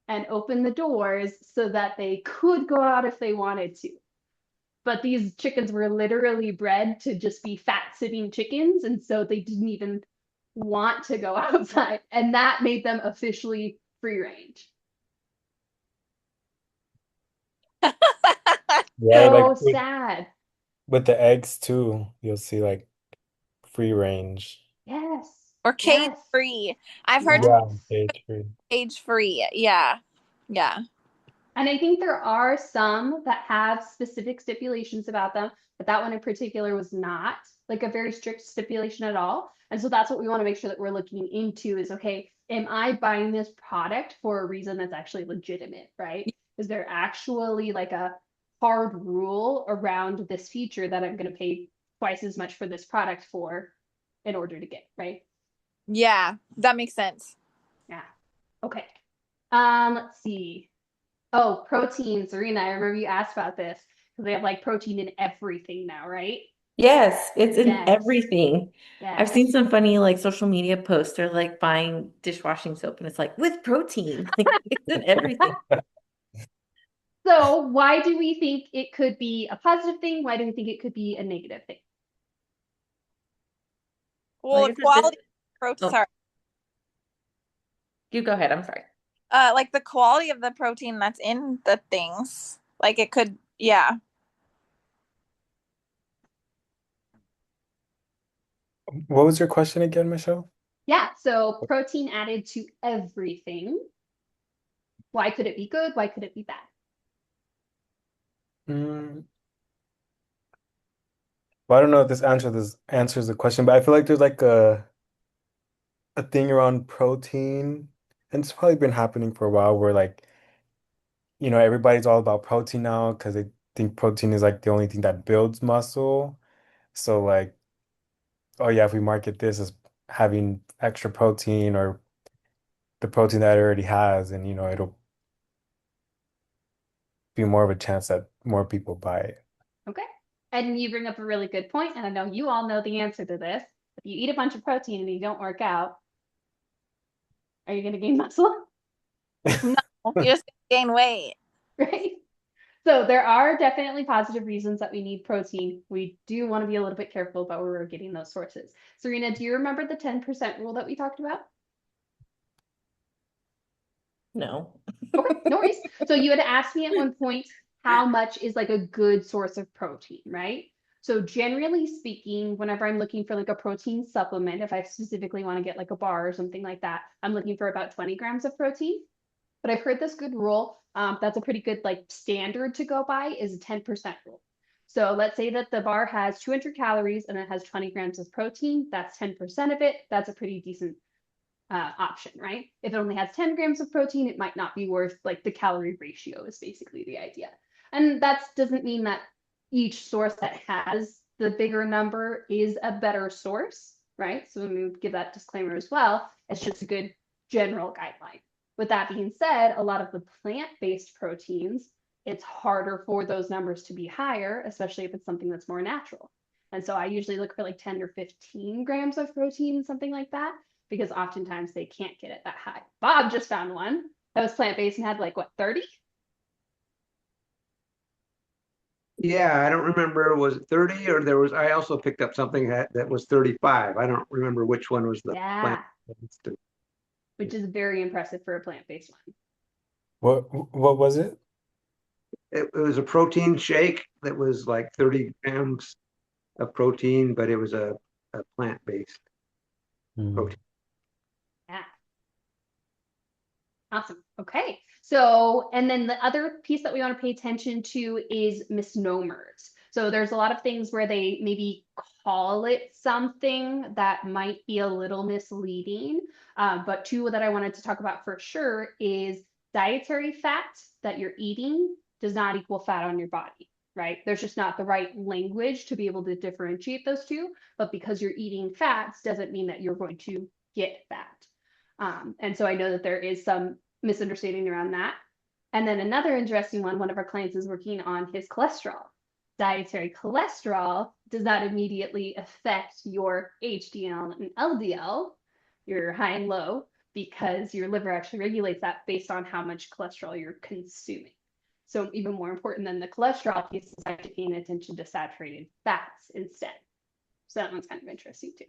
and open the doors so that they could go out if they wanted to. But these chickens were literally bred to just be fat sitting chickens. And so they didn't even want to go outside. And that made them officially free range.
Yeah, like
So sad.
with the eggs too, you'll see like free range.
Yes.
or cage
Yes.
free. I've heard
Yeah,
Yes.
cage free.
cage free. Yeah. Yeah.
And I think there are some that have specific stipulations about them, but that one in particular was not like a very strict stipulation at all. And so that's what we want to make sure that we're looking into is, okay, am I buying this product for a reason that's actually legitimate, right? Is there actually like a hard rule around this feature that I'm going to pay twice as much for this product for in order to get, right?
Yeah. That makes sense.
Yeah. Okay. Let's see. Oh, protein, Serena. I remember you asked about this because they have like protein in everything now, right?
Yes, it's in
Yes.
everything. I've
Yes.
seen some funny like social media posts or like buying dishwashing soap and it's like with protein. Like it's in everything.
So why do we think it could be a positive thing? Why do we think it could be a negative thing?
Well,
Like
the
I said,
quality of protein,
oh,
sorry.
you go ahead. I'm sorry.
Like the quality of the protein that's in the things. Like it could, yeah.
What was your question again, Michelle?
Yeah, so protein added to everything. Why could it be good? Why could it be bad?
Mm, well, I don't know if this answers the question, but I feel like there's like a thing around protein, and it's probably been happening for a while where like everybody's all about protein now because they think protein is like the only thing that builds muscle. So like, oh yeah, if we market this as having extra protein or the protein that it already has, and it'll be more of a chance that more people buy it.
Okay. And you bring up a really good point, and I know you all know the answer to this. If you eat a bunch of protein and you don't work out, are you going to gain muscle?
No, you're just gonna gain weight.
Right? So there are definitely positive reasons that we need protein. We do want to be a little bit careful about where we're getting those sources. Serena, do you remember the 10% rule that we talked about?
No.
Okay, no worries. So you had asked me at one point how much is like a good source of protein, right? So generally speaking, whenever I'm looking for like a protein supplement, if I specifically want to get like a bar or something like that, I'm looking for about 20 grams of protein. But I've heard this good rule, that's a pretty good like standard to go by, is a 10% rule. So let's say that the bar has 200 calories and it has 20 grams of protein. That's 10% of it. That's a pretty decent option, right? If it only has 10 grams of protein, it might not be worth like the calorie ratio is basically the idea. And that doesn't mean that each source that has the bigger number is a better source, right? So we give that disclaimer as well. It's just a good general guideline. With that being said, a lot of the plant-based proteins, it's harder for those numbers to be higher, especially if it's something that's more natural. And so I usually look for like 10 or 15 grams of protein, something like that, because oftentimes they can't get it that high. Bob just found one that was plant-based and had like what, 30?
Yeah, I don't remember, was it 30 or I also picked up something that was 35. I don't remember which one was the
Yeah,
plant.
which is very impressive for a plant-based one.
What was it?
It was a protein shake that was like 30 grams of protein, but it was a plant-based protein.
Yeah. Awesome. Okay. So, and then the other piece that we want to pay attention to is misnomers. So there's a lot of things where they maybe call it something that might be a little misleading. But two that I wanted to talk about for sure is dietary fat that you're eating does not equal fat on your body, right? There's just not the right language to be able to differentiate those two. But because you're eating fats doesn't mean that you're going to get fat. And so I know that there is some misunderstanding around that. And then another interesting one of our clients is working on his cholesterol. Dietary cholesterol does not immediately affect your HDL and LDL, your high and low, because your liver actually regulates that based on how much cholesterol you're consuming. So even more important than the cholesterol piece is actually paying attention to saturated fats instead. So that one's kind of interesting too.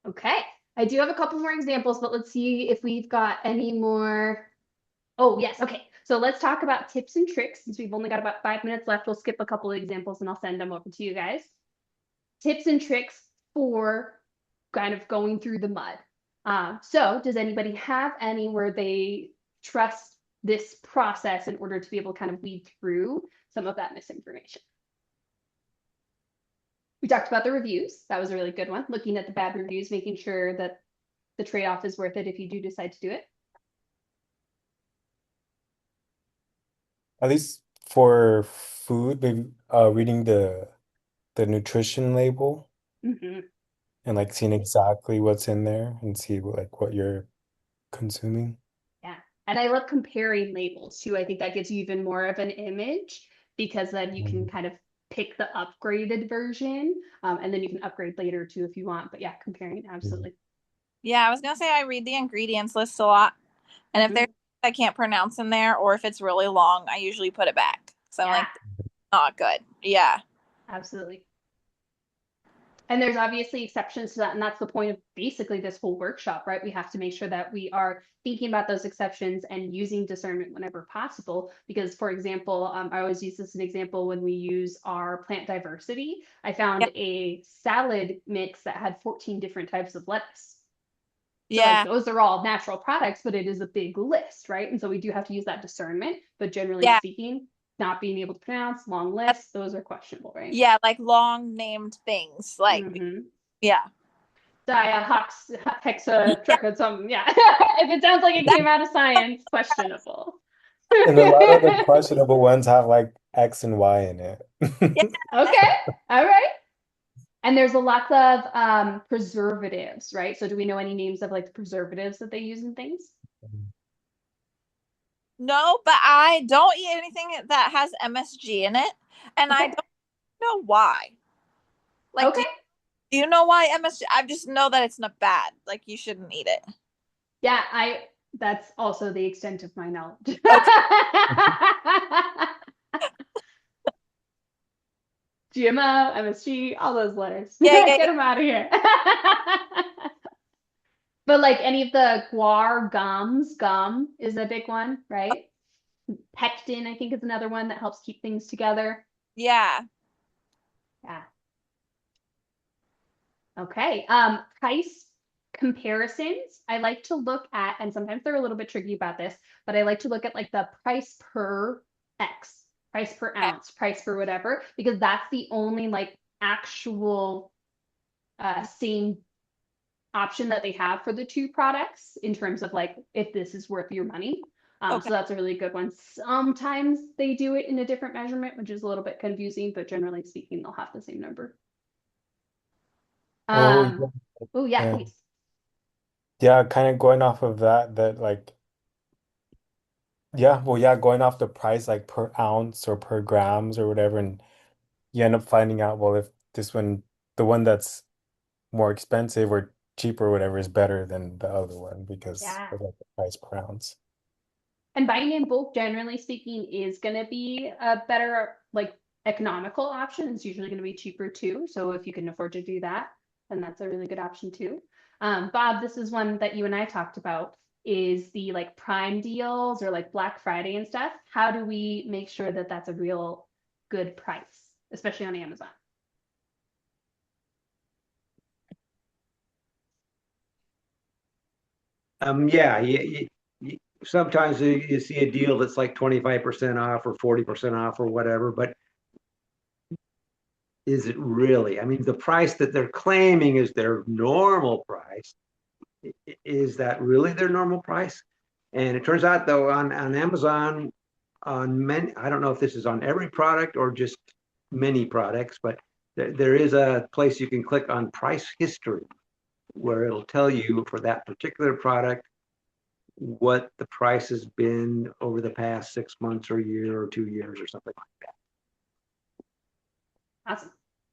Okay. I do have a couple more examples, but let's see if we've got any more. Oh, yes. Okay. So let's talk about tips and tricks. Since we've only got about 5 minutes left, we'll skip a couple of examples and I'll send them over to you guys. Tips and tricks for kind of going through the mud. So does anybody have any where they trust this process in order to be able to kind of weed through some of that misinformation? We talked about the reviews. That was a really good one. Looking at the bad reviews, making sure that the trade-off is worth it if you do decide to do it.
At least for food, maybe reading the nutrition label
Mm-hmm.
and like seeing exactly what's in there and see what you're consuming.
Yeah. And I love comparing labels too. I think that gives you even more of an image because then you can kind of pick the upgraded version and then you can upgrade later too if you want. But yeah, comparing, absolutely.
Yeah, I was gonna say I read the ingredients list a lot, and if there's I can't pronounce in there, or if it's really long, I usually put it back. So I'm
Yeah.
like, not good. Yeah.
Absolutely. And there's obviously exceptions to that. And that's the point of basically this whole workshop, right? We have to make sure that we are thinking about those exceptions and using discernment whenever possible. Because, for example, I always use this as an example when we use our plant diversity. I found a salad mix that had 14 different types of lettuce. So like, those are all natural products, but it is a big list, right? And so we do have to use that discernment. But generally speaking, not being able to pronounce, long lists, those are questionable, right?
Yeah, like long named things. Like yeah.
Hexa, something, yeah. If it sounds like it came out of science, questionable.
And a lot of the questionable ones have like X and Y in it.
Okay. All right. And there's a lot of preservatives, right? So do we know any names of like the preservatives that they use in things?
No, but I don't eat anything that has MSG in it, and I
Okay.
don't know why. Like,
Okay.
do you know why MSG? I just know that it's not bad. Like, you shouldn't eat it.
Yeah, that's also the extent of my knowledge. GMO, MSG, all those letters.
Yeah.
Get them out of here. But like any of the guar gum is a big one, right? Pectin, I think, is another one that helps keep things together.
Yeah.
Yeah. Okay. Price comparisons. I like to look at, and sometimes they're a little bit tricky about this, but I like to look at like the price per X, price per ounce, price per whatever, because that's the only like actual same option that they have for the two products in terms of like if this is worth your money.
Okay.
So that's a really good one. Sometimes they do it in a different measurement, which is a little bit confusing, but generally speaking, they'll have the same number.
Oh, yeah.
Oh yeah,
And
please.
yeah, kind of going off of that like yeah, well yeah, going off the price like per ounce or per grams or whatever, and you end up finding out, well, if this one, the one that's more expensive or cheaper or whatever is better than the other one because
Yeah.
of like the price per ounce.
And buying in bulk, generally speaking, is going to be a better, like, economical option. It's usually going to be cheaper too. So if you can afford to do that, then that's a really good option too. Bob, this is one that you and I talked about, is the like Prime deals or like Black Friday and stuff. How do we make sure that that's a real good price, especially on Amazon?
Yeah, sometimes you see a deal that's like 25% off or 40% off or whatever, but is it really? I mean, the price that they're claiming is their normal price. Is that really their normal price? And it turns out though on Amazon, on many, I don't know if this is on every product or just many products, but there is a place you can click on price history where it'll tell you for that particular product what the price has been over the past 6 months or year or 2 years or something like that.
Awesome.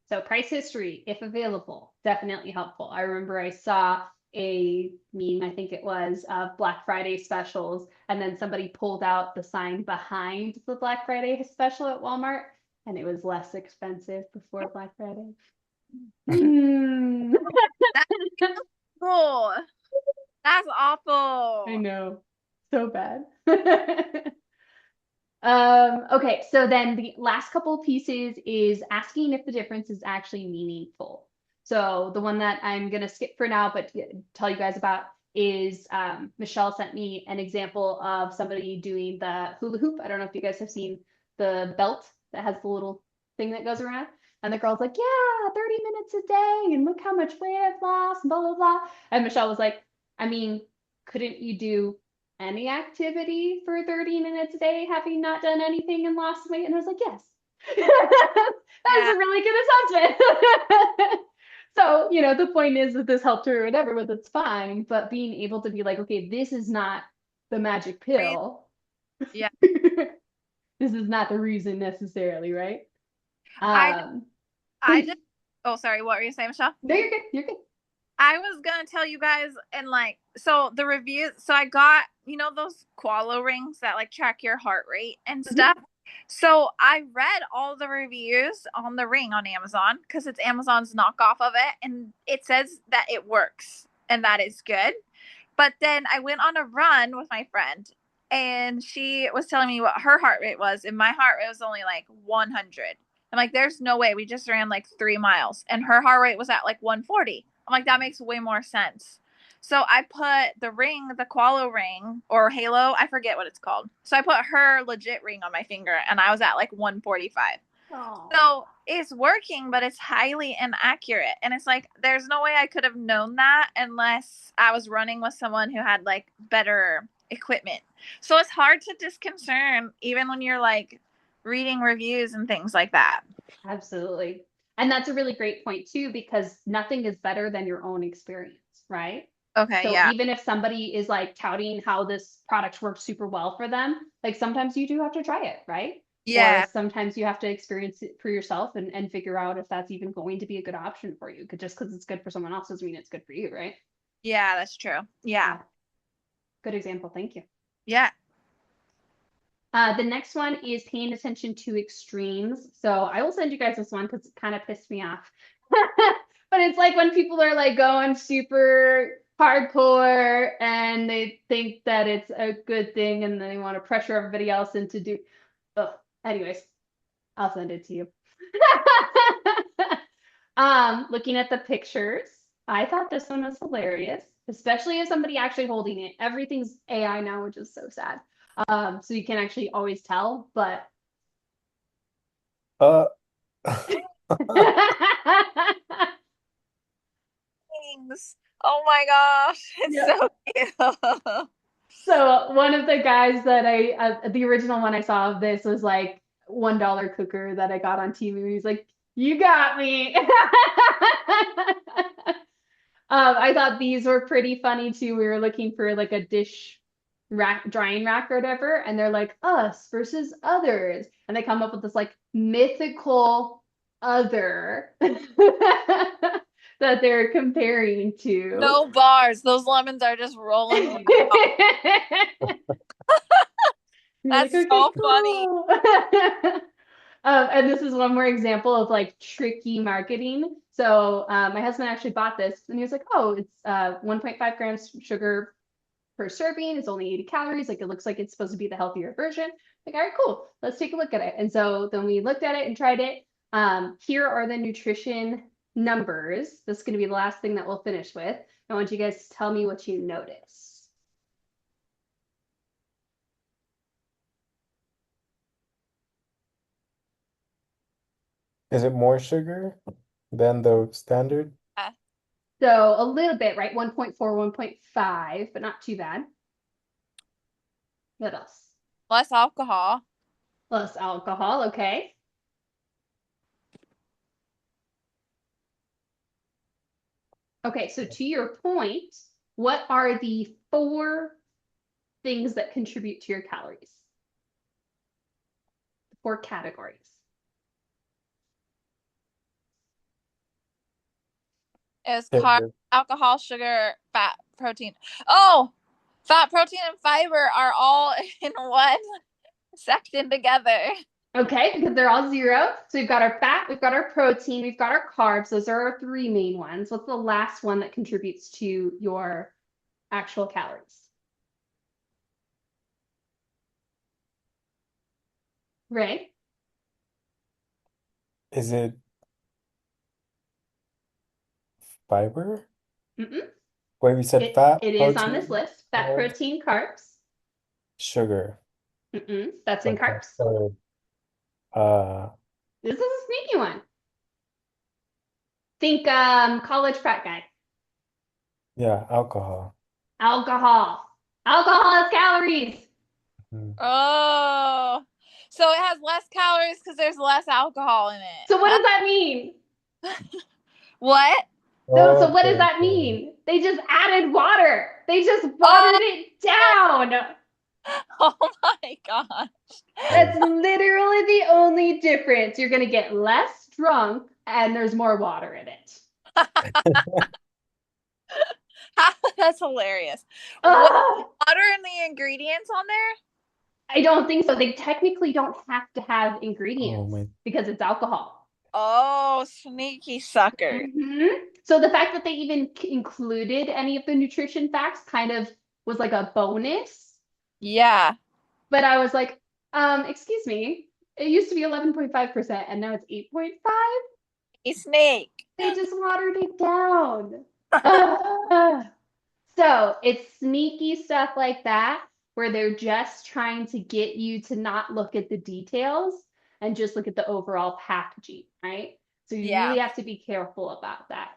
So price history, if available, definitely helpful. I remember I saw a meme, I think it was, of Black Friday specials, and then somebody pulled out the sign behind the Black Friday special at Walmart, and it was less expensive before Black Friday.
Cool. That's awful.
I know. So bad. Okay, so then the last couple pieces is asking if the difference is actually meaningful. So the one that I'm gonna skip for now, but tell you guys about is Michelle sent me an example of somebody doing the hula hoop. I don't know if you guys have seen the belt that has the little thing that goes around. And the girl's like, yeah, 30 minutes a day, and look how much weight I've lost, blah, blah, blah. And Michelle was like, I mean, couldn't you do any activity for 30 minutes a day, having not done anything and lost weight? And I was like, yes. That is a really good assessment. So, the point is that this helped her or whatever, but that's fine. But being able to be like, okay, this is not the magic pill.
Yeah.
This is not the reason necessarily, right?
I just, oh, sorry, what were you saying, Michelle?
No, you're good. You're good.
I was gonna tell you guys, and like, so the reviews, so I got, those Qualo rings that like track your heart rate and stuff. So I read all the reviews on the ring on Amazon because it's Amazon's knockoff of it, and it says that it works and that is good. But then I went on a run with my friend, and she was telling me what her heart rate was, and my heart rate was only like 100. I'm like, there's no way. We just ran like 3 miles, and her heart rate was at like 140. I'm like, that makes way more sense. So I put the ring, the Qualo ring or Halo, I forget what it's called. So I put her legit ring on my finger, and I was at like 145.
Aww.
So it's working, but it's highly inaccurate. And it's like, there's no way I could have known that unless I was running with someone who had like better equipment. So it's hard to disconcern even when you're like reading reviews and things like that.
Absolutely. And that's a really great point too, because nothing is better than your own experience, right?
Okay,
So
yeah.
even if somebody is like touting how this product works super well for them, like sometimes you do have to try it, right?
Yeah.
Or sometimes you have to experience it for yourself and figure out if that's even going to be a good option for you. Just because it's good for someone else doesn't mean it's good for you, right?
Yeah, that's true. Yeah.
Good example. Thank you.
Yeah.
The next one is paying attention to extremes. So I will send you guys this one because it kind of pissed me off. But it's like when people are like going super hardcore and they think that it's a good thing and they want to pressure everybody else into do. Oh, anyways, I'll send it to you. Looking at the pictures, I thought this one was hilarious, especially as somebody actually holding it. Everything's AI now, which is so sad. So you can actually always tell, but
Uh,
Thanks. Oh my gosh. It's
Yeah.
so cute.
So one of the guys that the original one I saw of this was like $1 cooker that I got on TV. He's like, "You got me." I thought these were pretty funny too. We were looking for like a dish rack, drying rack or whatever, and they're like us versus others, and they come up with this like mythical other that they're comparing to.
No bars. Those lemons are just rolling.
You're
That's
like,
so
"Okay,
funny.
cool." And this is one more example of like tricky marketing. So my husband actually bought this and he was like, "Oh, it's 1.5 grams sugar per serving. It's only 80 calories. Like it looks like it's supposed to be the healthier version." Like, all right, cool. Let's take a look at it. And so then we looked at it and tried it. Here are the nutrition numbers. This is going to be the last thing that we'll finish with. I want you guys to tell me what you notice.
is it more sugar than the standard?
So a little bit, right? 1.4, 1.5, but not too bad. What else?
Less alcohol.
Less alcohol, okay. Okay, so to your point, what are the 4 things that contribute to your calories? 4 categories.
Is
It
carb,
was-
alcohol, sugar, fat, protein. Oh, fat, protein, and fiber are all in one section together.
Okay, because they're all 0. So we've got our fat, we've got our protein, we've got our carbs. Those are our 3 main ones. What's the last one that contributes to your actual calories? Right?
Is it fiber?
Mm-mm.
Wait, we said fat,
It is on this
protein,
list. Fat,
and
protein, carbs.
sugar.
That's in
Like the
carbs.
third. Uh,
This is a sneaky one. Think college frat guy.
yeah, alcohol.
Alcohol. Alcohol has calories.
Mhm.
Oh, so it has less calories because there's less alcohol in it.
So what does that mean?
What?
No, so what does
Okay,
that
okay.
mean? They just added water. They just watered it down.
Oh my gosh.
That's literally the only difference. You're gonna get less drunk and there's more water in it.
That's hilarious.
Ugh.
Water in the ingredients on there?
I don't think so. They technically don't have to have
Oh
ingredients
my.
because it's alcohol.
Oh, sneaky sucker.
So the fact that they even included any of the nutrition facts kind of was like a bonus.
Yeah.
But I was like, excuse me, it used to be 11.5% and now it's 8.5.
A snake.
They just watered it down. Ugh. So it's sneaky stuff like that where they're just trying to get you to not look at the details and just look at the overall packaging, right? So you
Yeah.
really have to be careful about that.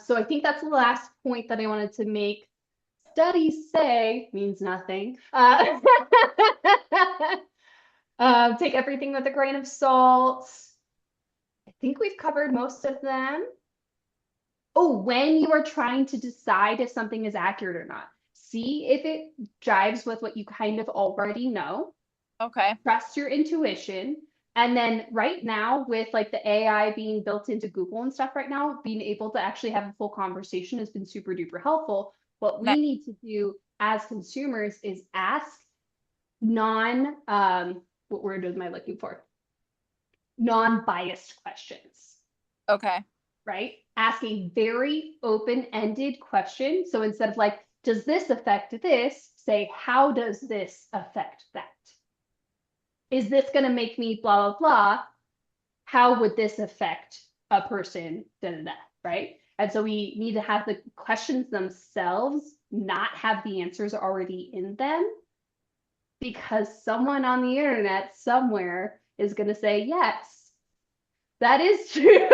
So I think that's the last point that I wanted to make. studies say means nothing. Take everything with a grain of salt. I think we've covered most of them. Oh, when you are trying to decide if something is accurate or not, see if it jives with what you kind of already know.
Okay.
Trust your intuition. And then right now, with like the AI being built into Google and stuff right now, being able to actually have a full conversation has been super duper helpful. What we
Nice.
need to do as consumers is ask what word am I looking for? Non-biased questions,
Okay.
right? Ask a very open-ended question. So instead of like, does this affect this? Say, how does this affect that? Is this going to make me blah, blah, blah? How would this affect a person? Da, da, da, right? And so we need to have the questions themselves not have the answers already in them, because someone on the internet somewhere is going to say, yes, that is true.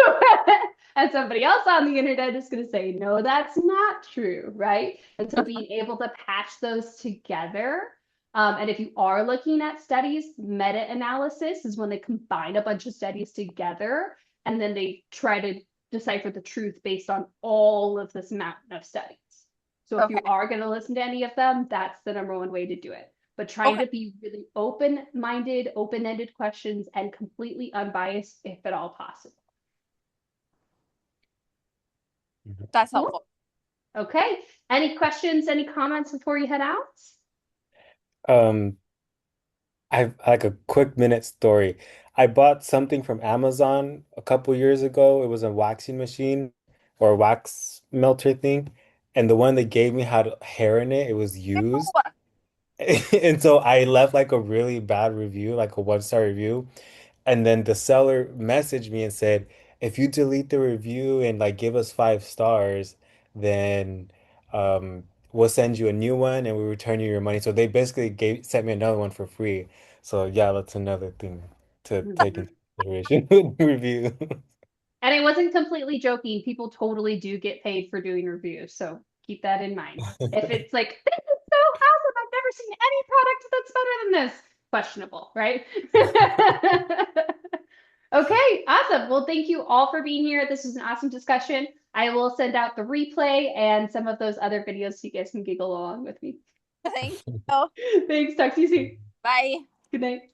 And somebody else on the internet is going to say, no, that's not true, right? And so being able to patch those together. And if you are looking at studies, meta-analysis is when they combine a bunch of studies together and then they try to decipher the truth based on all of this mountain of studies. So if you
Okay.
are going to listen to any of them, that's the number one way to do it. But trying
Okay.
to be really open-minded, open-ended questions and completely unbiased if at all possible.
That's
Cool.
helpful.
Okay. Any questions, any comments before you head out?
Um, I've like a quick minute story. I bought something from Amazon a couple years ago. It was a waxing machine or a wax melter thing. And the one they gave me had hair in it. It was used. And so I left like a really bad review, like a 1-star review. And then the seller messaged me and said, if you delete the review and like give us 5 stars, then we'll send you a new one and we return you your money. So they basically sent me another one for free. So yeah, that's another thing to take into consideration with review.
And I wasn't completely joking. People totally do get paid for doing reviews. So keep that in mind. If it's like, this is so awesome, I've never seen any product that's better than this, questionable, right? Okay, awesome. Well, thank you all for being here. This was an awesome discussion. I will send out the replay and some of those other videos so you guys can giggle along with me.
Thank you.
Thanks. Talk to you soon.
Bye.
Good night.